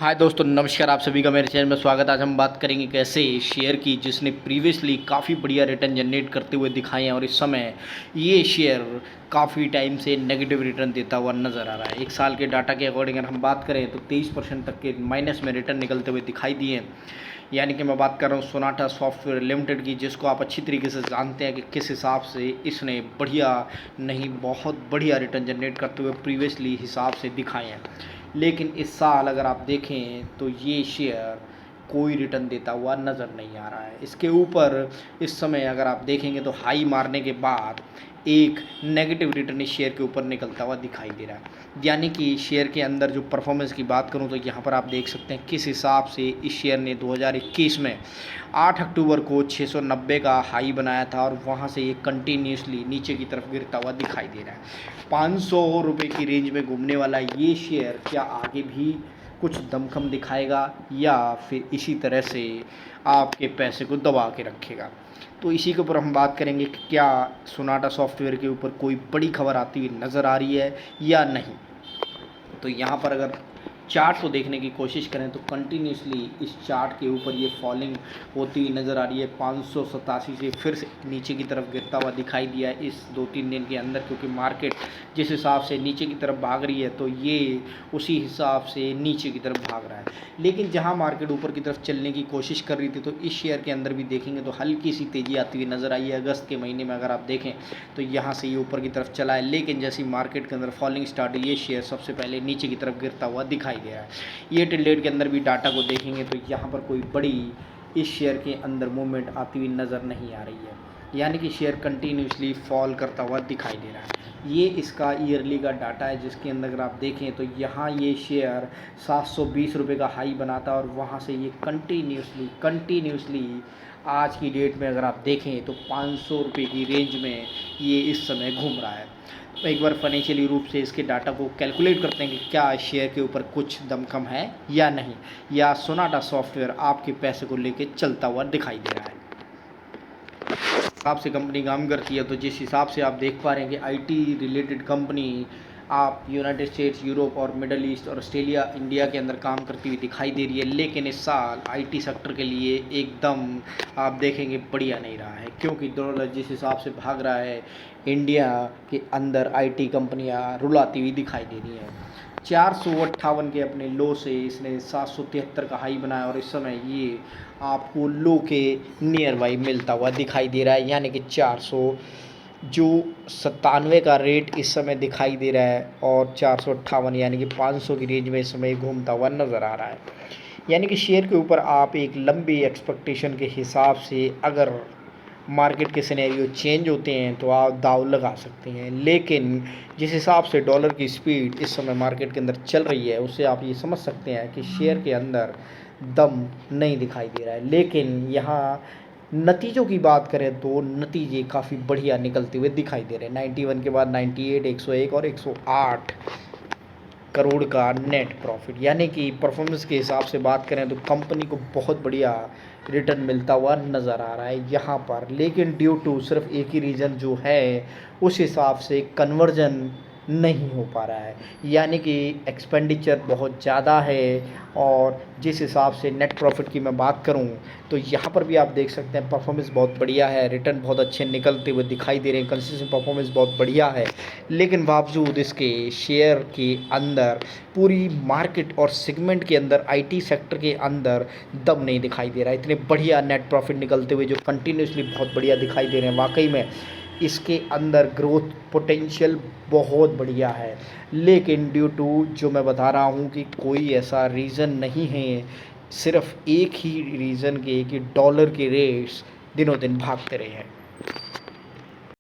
हाय दोस्तों, नमस्कार। आप सभी का मेरे चैनल में स्वागत है। आज हम बात करेंगे एक ऐसे शेयर की जिसने प्रीवियसली काफ़ी बढ़िया रिटर्न जनरेट करते हुए दिखाए हैं और इस समय ये शेयर काफ़ी टाइम से नेगेटिव रिटर्न देता हुआ नज़र आ रहा है। एक साल के डाटा के अकॉर्डिंग अगर हम बात करें तो 23% तक के माइनस में रिटर्न निकलते हुए दिखाई दिए हैं। यानी कि मैं बात कर रहा हूँ सोनाटा सॉफ्टवेयर लिमिटेड की, जिसको आप अच्छी तरीके से जानते हैं कि किस हिसाब से इसने बढ़िया नहीं बहुत बढ़िया रिटर्न जनरेट करते हुए प्रीवियसली हिसाब से दिखाए हैं। लेकिन इस साल अगर आप देखें तो ये शेयर कोई रिटर्न देता हुआ नज़र नहीं आ रहा है। इसके ऊपर इस समय अगर आप देखेंगे तो हाई मारने के बाद एक नेगेटिव रिटर्न इस शेयर के ऊपर निकलता हुआ दिखाई दे रहा है। यानी कि शेयर के अंदर जो परफॉर्मेंस की बात करूं तो यहाँ पर आप देख सकते हैं किस हिसाब से इस शेयर ने 2021 में 8 अक्टूबर को 690 का हाई बनाया था और वहाँ से ये कंटिन्यूसली नीचे की तरफ गिरता हुआ दिखाई दे रहा है। 500 रुपये की रेंज में घूमने वाला ये शेयर क्या आगे भी कुछ दमखम दिखाएगा या फिर इसी तरह से आपके पैसे को दबा के रखेगा? तो इसी के ऊपर हम बात करेंगे कि क्या सोनाटा सॉफ्टवेयर के ऊपर कोई बड़ी खबर आती हुई नज़र आ रही है या नहीं। तो यहाँ पर अगर चार्ट को देखने की कोशिश करें तो कंटिन्यूसली इस चार्ट के ऊपर ये फॉलिंग होती हुई नज़र आ रही है। 587 से फिर से नीचे की तरफ गिरता हुआ दिखाई दिया है इस 2-3 दिन के अंदर, क्योंकि मार्केट जिस हिसाब से नीचे की तरफ भाग रही है तो ये उसी हिसाब से नीचे की तरफ भाग रहा है। लेकिन जहाँ मार्केट ऊपर की तरफ चलने की कोशिश कर रही थी तो इस शेयर के अंदर भी देखेंगे तो हल्की सी तेज़ी आती हुई नज़र आई है। अगस्त के महीने में अगर आप देखें तो यहाँ से ये ऊपर की तरफ चला है, लेकिन जैसी मार्केट के अंदर फॉलिंग स्टार्ट हुई ये शेयर सबसे पहले नीचे की तरफ गिरता हुआ दिखाई दे रहा है। ये टिल डेट के अंदर भी डाटा को देखेंगे तो यहाँ पर कोई बड़ी इस शेयर के अंदर मूवमेंट आती हुई नज़र नहीं आ रही है। यानी कि शेयर कंटिन्यूसली फॉल करता हुआ दिखाई दे रहा है। ये इसका ईयरली का डाटा है जिसके अंदर अगर आप देखें तो यहाँ ये शेयर 720 रुपये का हाई बनाता और वहाँ से ये कंटिन्यूसली आज की डेट में अगर आप देखें तो 500 रुपये की रेंज में ये इस समय घूम रहा है। तो एक बार फाइनेंशियली रूप से इसके डाटा को कैलकुलेट करते हैं कि क्या शेयर के ऊपर कुछ दमखम है या नहीं, या सोनाटा सॉफ्टवेयर आपके पैसे को लेके चलता हुआ दिखाई दे रहा है। आपसे कंपनी काम करती है तो जिस हिसाब से आप देख पा रहे हैं कि आईटी रिलेटेड कंपनी आप यूनाइटेड स्टेट्स, यूरोप और मिडल ईस्ट और ऑस्ट्रेलिया, इंडिया के अंदर काम करती हुई दिखाई दे रही है। लेकिन इस साल आईटी सेक्टर के लिए एकदम आप देखेंगे बढ़िया नहीं रहा है, क्योंकि डॉलर जिस हिसाब से भाग रहा है इंडिया के अंदर आईटी कंपनियां रुलाती हुई दिखाई दे रही हैं। 458 के अपने लो से इसने 773 का हाई बनाया और इस समय ये आपको लो के नियर बाई मिलता हुआ दिखाई दे रहा है। यानी कि 400 जो 97 का रेट इस समय दिखाई दे रहा है और 458 यानी कि 500 की रेंज में इस समय घूमता हुआ नज़र आ रहा है। यानी कि शेयर के ऊपर आप एक लंबी एक्सपेक्टेशन के हिसाब से अगर मार्केट के सिनेरियो चेंज होते हैं तो आप दाव लगा सकते हैं। लेकिन जिस हिसाब से डॉलर की स्पीड इस समय मार्केट के अंदर चल रही है उससे आप ये समझ सकते हैं कि शेयर के अंदर दम नहीं दिखाई दे रहा है। लेकिन यहाँ नतीजों की बात करें तो नतीजे काफ़ी बढ़िया निकलते हुए दिखाई दे रहे हैं। 91 के बाद 98, 101 और 108 करोड़ का नेट प्रॉफिट। यानी कि परफॉर्मेंस के हिसाब से बात करें तो कंपनी को बहुत बढ़िया रिटर्न मिलता हुआ नज़र आ रहा है यहाँ पर। लेकिन ड्यू टू सिर्फ एक ही रीज़न जो है उस हिसाब से कन्वर्जन नहीं हो पा रहा है। यानी कि एक्सपेंडिचर बहुत ज़्यादा है और जिस हिसाब से नेट प्रॉफिट की मैं बात करूं तो यहाँ पर भी आप देख सकते हैं परफॉर्मेंस बहुत बढ़िया है, रिटर्न बहुत अच्छे निकलते हुए दिखाई दे रहे हैं, कंसिस्टेंट परफॉर्मेंस बहुत बढ़िया है। लेकिन बावजूद इसके शेयर के अंदर पूरी मार्केट और सेगमेंट के अंदर आईटी सेक्टर के अंदर दम नहीं दिखाई दे रहा है। इतने बढ़िया नेट प्रॉफिट निकलते हुए जो कंटिन्यूसली बहुत बढ़िया दिखाई दे रहे हैं, वाकई में इसके अंदर ग्रोथ पोटेंशियल बहुत बढ़िया है। लेकिन ड्यू टू जो मैं बता रहा हूँ कि कोई ऐसा रीज़न नहीं है, सिर्फ एक ही रीज़न के कि डॉलर के रेट्स दिनों दिन भागते रहे हैं।